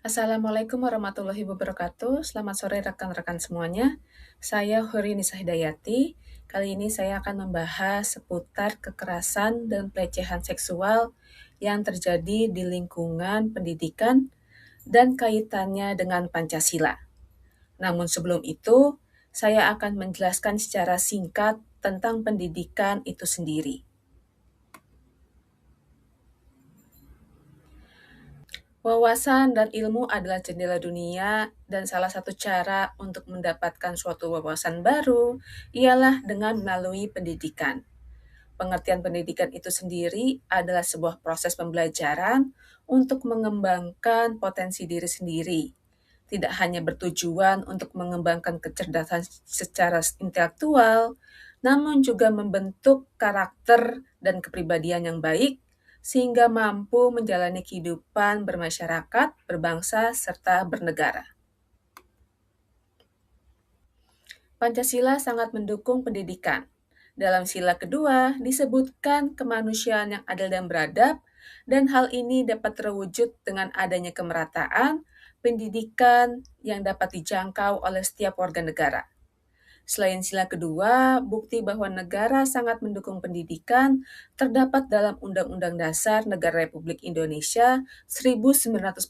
Assalamualaikum warahmatullahi wabarakatuh. Selamat sore rekan-rekan semuanya. Saya Huri Nisa Hidayati. Kali ini saya akan membahas seputar kekerasan dan pelecehan seksual yang terjadi di lingkungan pendidikan dan kaitannya dengan Pancasila. Namun sebelum itu, saya akan menjelaskan secara singkat tentang pendidikan itu sendiri. Wawasan dan ilmu adalah jendela dunia, dan salah satu cara untuk mendapatkan suatu wawasan baru ialah dengan melalui pendidikan. Pengertian pendidikan itu sendiri adalah sebuah proses pembelajaran untuk mengembangkan potensi diri sendiri. Tidak hanya bertujuan untuk mengembangkan kecerdasan secara intelektual, namun juga membentuk karakter dan kepribadian yang baik sehingga mampu menjalani kehidupan bermasyarakat, berbangsa, serta bernegara. Pancasila sangat mendukung pendidikan. Dalam sila kedua disebutkan kemanusiaan yang adil dan beradab, dan hal ini dapat terwujud dengan adanya kemerataan pendidikan yang dapat dijangkau oleh setiap warga negara. Selain sila kedua, bukti bahwa negara sangat mendukung pendidikan terdapat dalam Undang-Undang Dasar Negara Republik Indonesia 1945,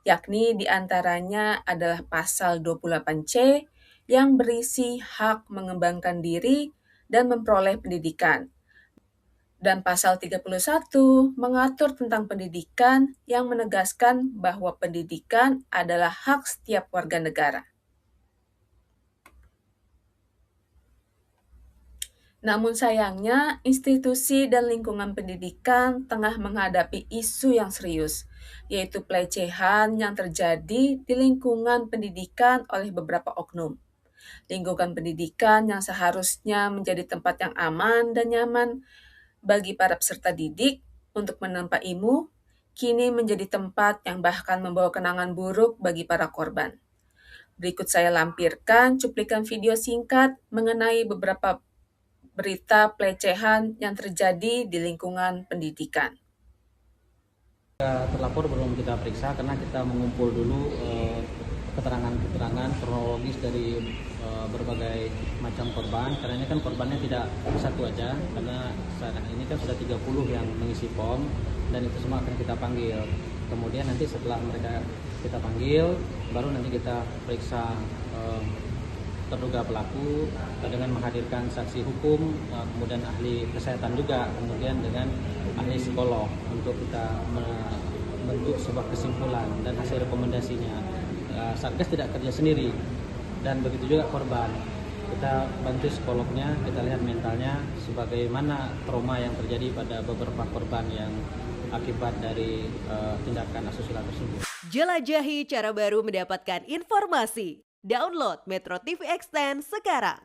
yakni diantaranya adalah pasal 28C yang berisi hak mengembangkan diri dan memperoleh pendidikan. Dan pasal 31 mengatur tentang pendidikan yang menegaskan bahwa pendidikan adalah hak setiap warga negara. Namun sayangnya, institusi dan lingkungan pendidikan tengah menghadapi isu yang serius, yaitu pelecehan yang terjadi di lingkungan pendidikan oleh beberapa oknum. Lingkungan pendidikan yang seharusnya menjadi tempat yang aman dan nyaman bagi para peserta didik untuk menempa ilmu, kini menjadi tempat yang bahkan membawa kenangan buruk bagi para korban. Berikut saya lampirkan cuplikan video singkat mengenai beberapa berita pelecehan yang terjadi di lingkungan pendidikan. Terlapor belum kita periksa karena kita mengumpul dulu keterangan-keterangan kronologis dari berbagai macam korban, karena ini kan korbannya tidak satu aja, karena saat ini kan sudah 30 yang mengisi form dan itu semua akan kita panggil. Kemudian nanti setelah mereka kita panggil, baru nanti kita periksa terduga pelaku dengan menghadirkan saksi hukum, kemudian ahli kesehatan juga, kemudian dengan ahli psikolog untuk kita membentuk sebuah kesimpulan dan hasil rekomendasinya. Satgas tidak kerja sendiri dan begitu juga korban. Kita bantu psikolognya, kita lihat mentalnya, sebagaimana trauma yang terjadi pada beberapa korban yang akibat dari tindakan asusila tersebut. Jelajahi cara baru mendapatkan informasi. Download Metro TV Extend sekarang.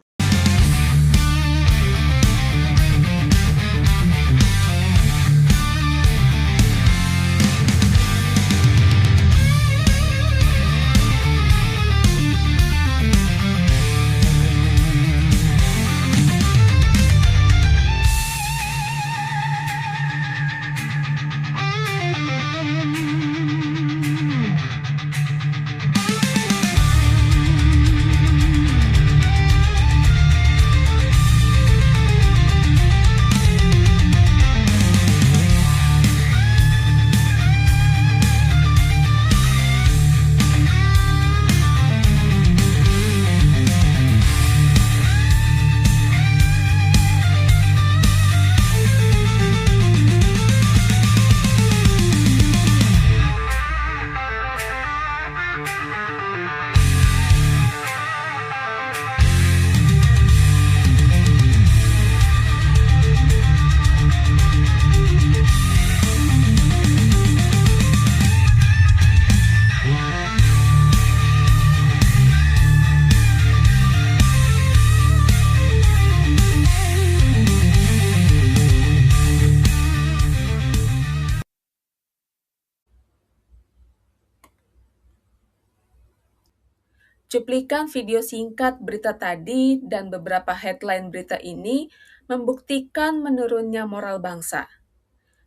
Cuplikan video singkat berita tadi dan beberapa headline berita ini membuktikan menurunnya moral bangsa.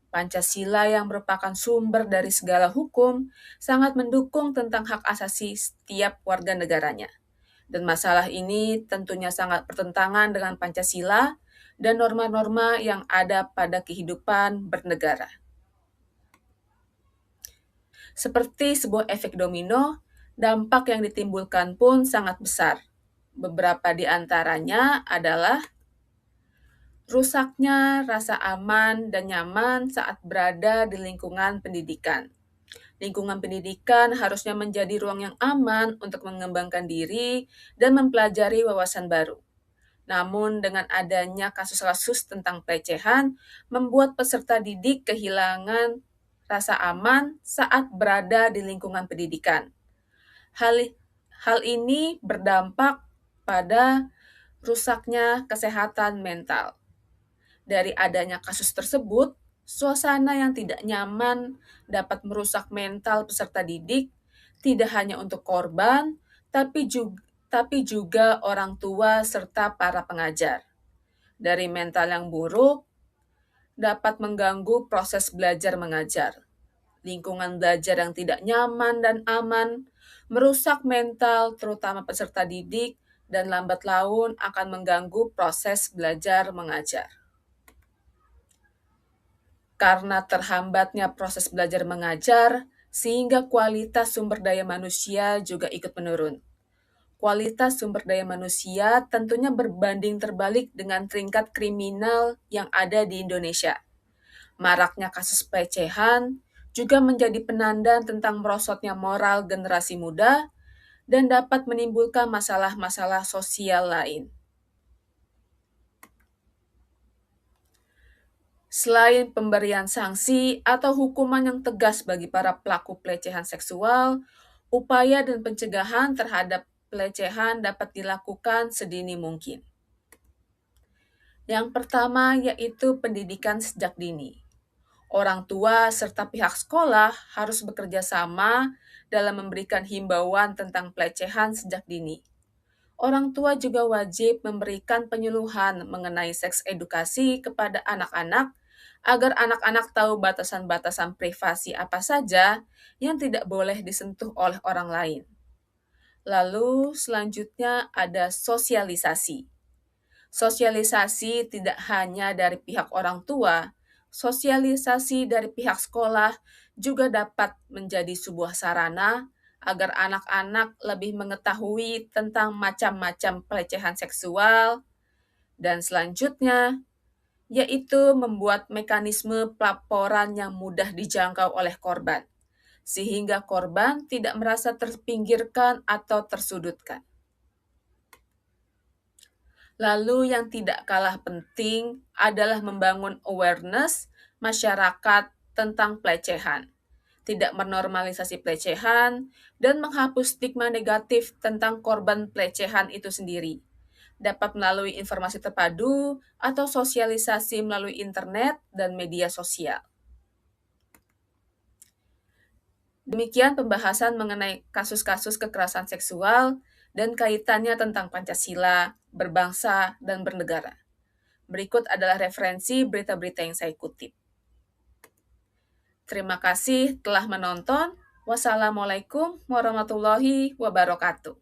Pancasila yang merupakan sumber dari segala hukum sangat mendukung tentang hak asasi setiap warga negaranya. Dan masalah ini tentunya sangat bertentangan dengan Pancasila dan norma-norma yang ada pada kehidupan bernegara. Seperti sebuah efek domino, dampak yang ditimbulkan pun sangat besar. Beberapa di antaranya adalah rusaknya rasa aman dan nyaman saat berada di lingkungan pendidikan. Lingkungan pendidikan harusnya menjadi ruang yang aman untuk mengembangkan diri dan mempelajari wawasan baru. Namun dengan adanya kasus-kasus tentang pelecehan, membuat peserta didik kehilangan rasa aman saat berada di lingkungan pendidikan. Hal ini berdampak pada rusaknya kesehatan mental. Dari adanya kasus tersebut, suasana yang tidak nyaman dapat merusak mental peserta didik, tidak hanya untuk korban, tapi juga orang tua serta para pengajar. Dari mental yang buruk, dapat mengganggu proses belajar mengajar. Lingkungan belajar yang tidak nyaman dan aman merusak mental terutama peserta didik dan lambat laun akan mengganggu proses belajar mengajar. Karena terhambatnya proses belajar mengajar, sehingga kualitas sumber daya manusia juga ikut menurun. Kualitas sumber daya manusia tentunya berbanding terbalik dengan tingkat kriminal yang ada di Indonesia. Maraknya kasus pelecehan juga menjadi penanda tentang merosotnya moral generasi muda dan dapat menimbulkan masalah-masalah sosial lain. Selain pemberian sanksi atau hukuman yang tegas bagi para pelaku pelecehan seksual, upaya dan pencegahan terhadap pelecehan dapat dilakukan sedini mungkin. Yang pertama yaitu pendidikan sejak dini. Orang tua serta pihak sekolah harus bekerja sama dalam memberikan himbauan tentang pelecehan sejak dini. Orang tua juga wajib memberikan penyuluhan mengenai seks edukasi kepada anak-anak agar anak-anak tahu batasan-batasan privasi apa saja yang tidak boleh disentuh oleh orang lain. Lalu selanjutnya ada sosialisasi. Sosialisasi tidak hanya dari pihak orang tua, sosialisasi dari pihak sekolah juga dapat menjadi sebuah sarana agar anak-anak lebih mengetahui tentang macam-macam pelecehan seksual, dan selanjutnya yaitu membuat mekanisme pelaporan yang mudah dijangkau oleh korban, sehingga korban tidak merasa terpinggirkan atau tersudutkan. Lalu yang tidak kalah penting adalah membangun awareness masyarakat tentang pelecehan, tidak menormalisasi pelecehan, dan menghapus stigma negatif tentang korban pelecehan itu sendiri. Dapat melalui informasi terpadu atau sosialisasi melalui internet dan media sosial. Demikian pembahasan mengenai kasus-kasus kekerasan seksual dan kaitannya tentang Pancasila, berbangsa, dan bernegara. Berikut adalah referensi berita-berita yang saya kutip. Terima kasih telah menonton. Wassalamualaikum warahmatullahi wabarakatuh.